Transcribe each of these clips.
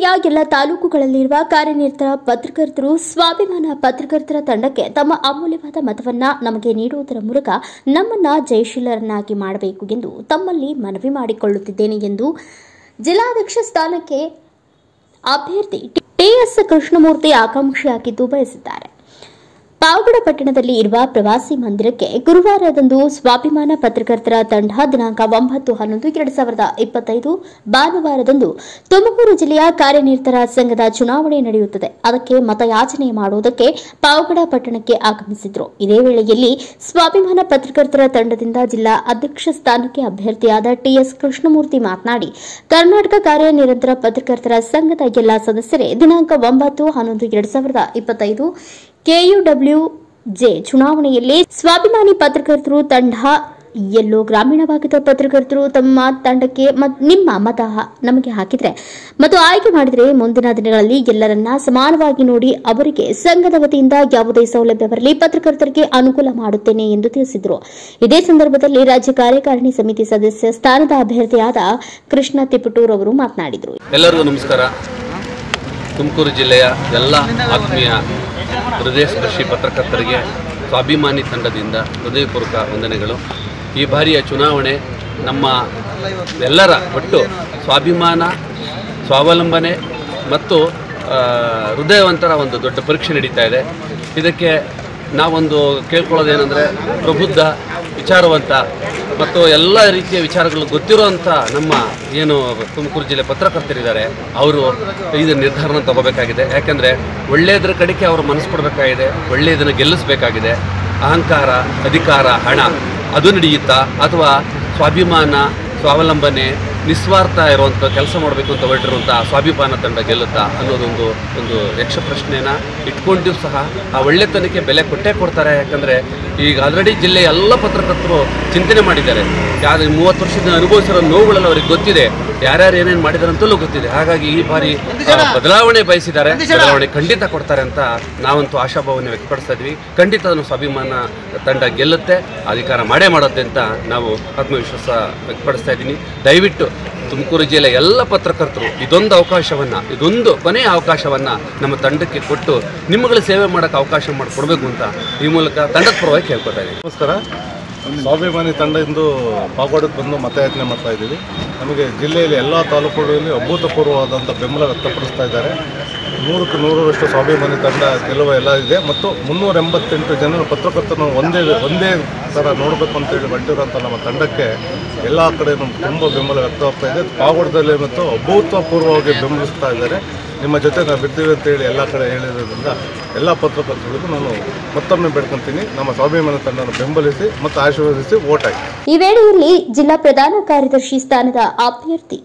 ಜಿಲ್ಲೆಯ ಎಲ್ಲ ತಾಲೂಕುಗಳಲ್ಲಿರುವ ಕಾರ್ಯನಿರತ ಪತ್ರಕರ್ತರು ಸ್ವಾಭಿಮಾನ ಪತ್ರಕರ್ತರ ತಂಡಕ್ಕೆ ತಮ್ಮ ಅಮೂಲ್ಯವಾದ ಮತವನ್ನ ನಮಗೆ ನೀಡುವುದರ ಮೂಲಕ ನಮ್ಮನ್ನ ಜಯಶೀಲರನ್ನಾಗಿ ಮಾಡಬೇಕು ಎಂದು ತಮ್ಮಲ್ಲಿ ಮನವಿ ಮಾಡಿಕೊಳ್ಳುತ್ತಿದ್ದೇನೆ ಎಂದು ಜಿಲ್ಲಾಧ್ಯಕ್ಷ ಸ್ಥಾನಕ್ಕೆ ಅಭ್ಯರ್ಥಿ ಟಿಎಸ್ ಕೃಷ್ಣಮೂರ್ತಿ ಆಕಾಂಕ್ಷಿಯಾಗಿದ್ದು ಬಯಸಿದ್ದಾರೆ. ಪಾವಗಡ ಪಟ್ಟಣದಲ್ಲಿ ಇರುವ ಪ್ರವಾಸಿ ಮಂದಿರಕ್ಕೆ ಗುರುವಾರದಂದು ಸ್ವಾಭಿಮಾನ ಪತ್ರಕರ್ತರ ತಂಡ ದಿನಾಂಕ 9/11/2025 ಭಾನುವಾರದಂದು ತುಮಕೂರು ಜಿಲ್ಲೆಯ ಕಾರ್ಯನಿರತರ ಸಂಘದ ಚುನಾವಣೆ ನಡೆಯುತ್ತದೆ. ಅದಕ್ಕೆ ಮತಯಾಚನೆ ಮಾಡುವುದಕ್ಕೆ ಪಾವಗಡ ಪಟ್ಟಣಕ್ಕೆ ಆಗಮಿಸಿದ್ರು. ಇದೇ ವೇಳೆಯಲ್ಲಿ ಸ್ವಾಭಿಮಾನ ಪತ್ರಕರ್ತರ ತಂಡದಿಂದ ಜಿಲ್ಲಾ ಅಧ್ಯಕ್ಷ ಸ್ಥಾನಕ್ಕೆ ಅಭ್ಯರ್ಥಿಯಾದ ಟಿಎಸ್ ಕೃಷ್ಣಮೂರ್ತಿ ಮಾತನಾಡಿ, ಕರ್ನಾಟಕ ಕಾರ್ಯನಿರತರ ಪತ್ರಕರ್ತರ ಸಂಘದ ಎಲ್ಲಾ ಸದಸ್ಯರೇ ದಿನಾಂಕ 9/11/2025 ಕೆಯುಡಬ್ಲ್ಯೂಜೆ ಚುನಾವಣೆಯಲ್ಲಿ ಸ್ವಾಭಿಮಾನಿ ಪತ್ರಕರ್ತರು ತಂಡ ಎಲ್ಲೋ ಗ್ರಾಮೀಣ ಭಾಗದ ಪತ್ರಕರ್ತರು ತಮ್ಮ ತಂಡಕ್ಕೆ ನಿಮ್ಮ ಮತ ನಮಗೆ ಹಾಕಿದರೆ ಮತ್ತು ಆಯ್ಕೆ ಮಾಡಿದರೆ ಮುಂದಿನ ದಿನಗಳಲ್ಲಿ ಎಲ್ಲರನ್ನ ಸಮಾನವಾಗಿ ನೋಡಿ ಅವರಿಗೆ ಸಂಘದ ವತಿಯಿಂದ ಯಾವುದೇ ಸೌಲಭ್ಯ ಬರಲಿ ಪತ್ರಕರ್ತರಿಗೆ ಅನುಕೂಲ ಮಾಡುತ್ತೇನೆ ಎಂದು ತಿಳಿಸಿದರು. ಇದೇ ಸಂದರ್ಭದಲ್ಲಿ ರಾಜ್ಯ ಕಾರ್ಯಕಾರಿಣಿ ಸಮಿತಿ ಸದಸ್ಯ ಸ್ಥಾನದ ಅಭ್ಯರ್ಥಿಯಾದ ಕೃಷ್ಣ ತಿಪಟೂರ್ ಅವರು ಮಾತನಾಡಿದರು. ಎಲ್ಲರಿಗೂ ನಮಸ್ಕಾರ. ತುಮಕೂರು ಜಿಲ್ಲೆಯ ಎಲ್ಲ ಆತ್ಮೀಯ ಹೃದಯ ಸ್ಪರ್ಶಿ ಪತ್ರಕರ್ತರಿಗೆ ಸ್ವಾಭಿಮಾನಿ ತಂಡದಿಂದ ಹೃದಯಪೂರ್ವಕ ವಂದನೆಗಳು. ಈ ಬಾರಿಯ ಚುನಾವಣೆ ನಮ್ಮ ಎಲ್ಲರ ಒಟ್ಟು ಸ್ವಾಭಿಮಾನ, ಸ್ವಾವಲಂಬನೆ ಮತ್ತು ಹೃದಯವಂತರ ಒಂದು ದೊಡ್ಡ ಪರೀಕ್ಷೆ ನಡೀತಾ ಇದೆ. ಇದಕ್ಕೆ ನಾವೊಂದು ಕೇಳ್ಕೊಳ್ಳೋದೇನೆಂದರೆ, ಪ್ರಬುದ್ಧ, ವಿಚಾರವಂತ ಮತ್ತು ಎಲ್ಲ ರೀತಿಯ ವಿಚಾರಗಳು ಗೊತ್ತಿರುವಂಥ ನಮ್ಮ ಏನು ತುಮಕೂರು ಜಿಲ್ಲೆ ಪತ್ರಕರ್ತರಿದ್ದಾರೆ, ಅವರು ಇದು ನಿರ್ಧಾರನ ತಗೋಬೇಕಾಗಿದೆ. ಯಾಕೆಂದರೆ ಒಳ್ಳೆಯದ್ರ ಕಡೆಗೆ ಅವರು ಮನಸ್ಸು ಕೊಡಬೇಕಾಗಿದೆ, ಒಳ್ಳೆಯದನ್ನು ಗೆಲ್ಲಿಸಬೇಕಾಗಿದೆ. ಅಹಂಕಾರ, ಅಧಿಕಾರ, ಹಣ ಅದು ನಡೆಯುತ್ತಾ ಅಥವಾ ಸ್ವಾಭಿಮಾನ, ಸ್ವಾವಲಂಬನೆ, ನಿಸ್ವಾರ್ಥ ಇರುವಂಥ ಕೆಲಸ ಮಾಡಬೇಕು ಅಂತ ಹೊರಟಿರುವಂಥ ಸ್ವಾಭಿಮಾನ ತಂಡ ಗೆಲ್ಲುತ್ತಾ ಅನ್ನೋದೊಂದು ಯಕ್ಷ ಪ್ರಶ್ನೆನ ಇಟ್ಕೊಂಡು ಸಹ ಆ ಒಳ್ಳೆತನಕ್ಕೆ ಬೆಲೆ ಕೊಟ್ಟೇ ಕೊಡ್ತಾರೆ. ಯಾಕಂದರೆ ಈಗ ಆಲ್ರೆಡಿ ಜಿಲ್ಲೆಯ ಎಲ್ಲ ಪತ್ರಕರ್ತರು ಚಿಂತನೆ ಮಾಡಿದ್ದಾರೆ. 30 ವರ್ಷದ ಅನುಭವಿಸಿರೋ ನೋವುಗಳೆಲ್ಲ ಅವ್ರಿಗೆ ಗೊತ್ತಿದೆ, ಯಾರ್ಯಾರು ಏನೇನು ಮಾಡಿದ್ದಾರೆ ಅಂತಲೂ ಗೊತ್ತಿದೆ. ಹಾಗಾಗಿ ಈ ಬಾರಿ ಬದಲಾವಣೆ ಬಯಸಿದ್ದಾರೆ, ಬದಲಾವಣೆ ಖಂಡಿತ ಕೊಡ್ತಾರೆ ಅಂತ ನಾವಂತೂ ಆಶಾಭಾವನೆ ವ್ಯಕ್ತಪಡಿಸ್ತಾ ಇದ್ವಿ. ಖಂಡಿತ ಅದನ್ನು ಸ್ವಾಭಿಮಾನ ತಂಡ ಗೆಲ್ಲುತ್ತೆ, ಅಧಿಕಾರ ಮಾಡೇ ಮಾಡುತ್ತೆ ಅಂತ ನಾವು ಆತ್ಮವಿಶ್ವಾಸ ವ್ಯಕ್ತಪಡಿಸ್ತಾ ಇದ್ದೀನಿ. ದಯವಿಟ್ಟು ತುಮಕೂರು ಜಿಲ್ಲೆಯ ಎಲ್ಲ ಪತ್ರಕರ್ತರು ಇದೊಂದು ಕೊನೆಯ ಅವಕಾಶವನ್ನು ನಮ್ಮ ತಂಡಕ್ಕೆ ಕೊಟ್ಟು ನಿಮ್ಮಗಳ ಸೇವೆ ಮಾಡೋಕ್ಕೆ ಅವಕಾಶ ಮಾಡಿಕೊಡ್ಬೇಕು ಅಂತ ಈ ಮೂಲಕ ತಂಡದ ಪರವಾಗಿ ಕೇಳ್ಕೊತಾ ಇದ್ದೀನಿ. ನಮಸ್ಕಾರ. ಸ್ವಾಭಿಮಾನಿ ತಂಡ ಇಂದು ಪಾವಗಡಕ್ಕೆ ಬಂದು ಮತಯಾಚನೆ ಮಾಡ್ತಾ ಇದ್ದೀವಿ. ನಮಗೆ ಜಿಲ್ಲೆಯಲ್ಲಿ ಎಲ್ಲ ತಾಲೂಕುಗಳಲ್ಲಿ ಅಭೂತಪೂರ್ವವಾದಂಥ ಬೆಂಬಲ ವ್ಯಕ್ತಪಡಿಸ್ತಾ ಇದ್ದಾರೆ. 100ಕ್ಕೆ 100ರಷ್ಟು ಸ್ವಾಭಿಮಾನಿ ತಂಡ ಗೆಲ್ಲುವ ಎಲ್ಲ ಇದೆ ಮತ್ತು 388 ಜನರ ಪತ್ರಕರ್ತರನ್ನು ಒಂದೇ ಥರ ನೋಡಬೇಕು ಅಂತೇಳಿ ಹೊರಟಿರೋಂಥ ನಮ್ಮ ತಂಡಕ್ಕೆ ಎಲ್ಲ ಕಡೆ ನಮ್ಗೆ ತುಂಬ ಬೆಂಬಲ ವ್ಯಕ್ತವಾಗ್ತಾ ಇದೆ. ಪಾವಗಡದಲ್ಲಿ ಮತ್ತು ಅಭೂತಪೂರ್ವವಾಗಿ ಬೆಂಬಲಿಸ್ತಾ ಇದ್ದಾರೆ. ನಿಮ್ಮ ಜೊತೆ ನಾವು ಬಿಡ್ತೀವಿ ಅಂತೇಳಿ ಎಲ್ಲ ಕಡೆ ಹೇಳಿರೋದ್ರಿಂದ ಎಲ್ಲ ಪತ್ರಕರ್ತರಿಗೂ ನಾನು ಮತ್ತೊಮ್ಮೆ ಬೇಡ್ಕೊತೀನಿ, ನಮ್ಮ ಸ್ವಾಭಿಮಾನ ತಂಡವನ್ನು ಬೆಂಬಲಿಸಿ ಮತ್ತು ಆಶೀರ್ವದಿಸಿ ವೋಟ್ ಹಾಕಿ. ಈ ವೇಳೆಯಲ್ಲಿ ಜಿಲ್ಲಾ ಪ್ರಧಾನ ಕಾರ್ಯದರ್ಶಿ ಸ್ಥಾನದ ಅಭ್ಯರ್ಥಿ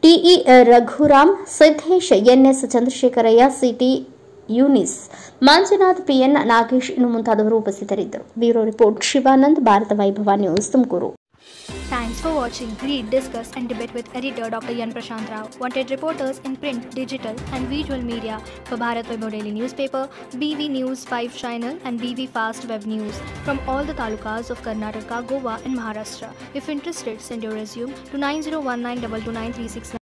ಟಿಇ Raghuram, Siddesh, N S Chandrashekharaiah, city Younis, Manjunath, P N Nagesh ಇನ್ನು ಮುಂತಾದವರು ಉಪಸ್ಥಿತರಿದ್ದರು. ಬ್ಯೂರೋ ರಿಪೋರ್ಟ್ ಶಿವಾನಂದ್, ಭಾರತ ವೈಭವ news, Tumakuru. Thanks for watching. Read, discuss and debate with editor Dr. Yan Prashant Rao. Wanted reporters in print, digital and visual media for Bharat Vaibhav Daily Newspaper, BV News 5 Channel and BV Fast Web News from all the talukas of Karnataka, Goa and Maharashtra. If interested, send your resume to 9019229369.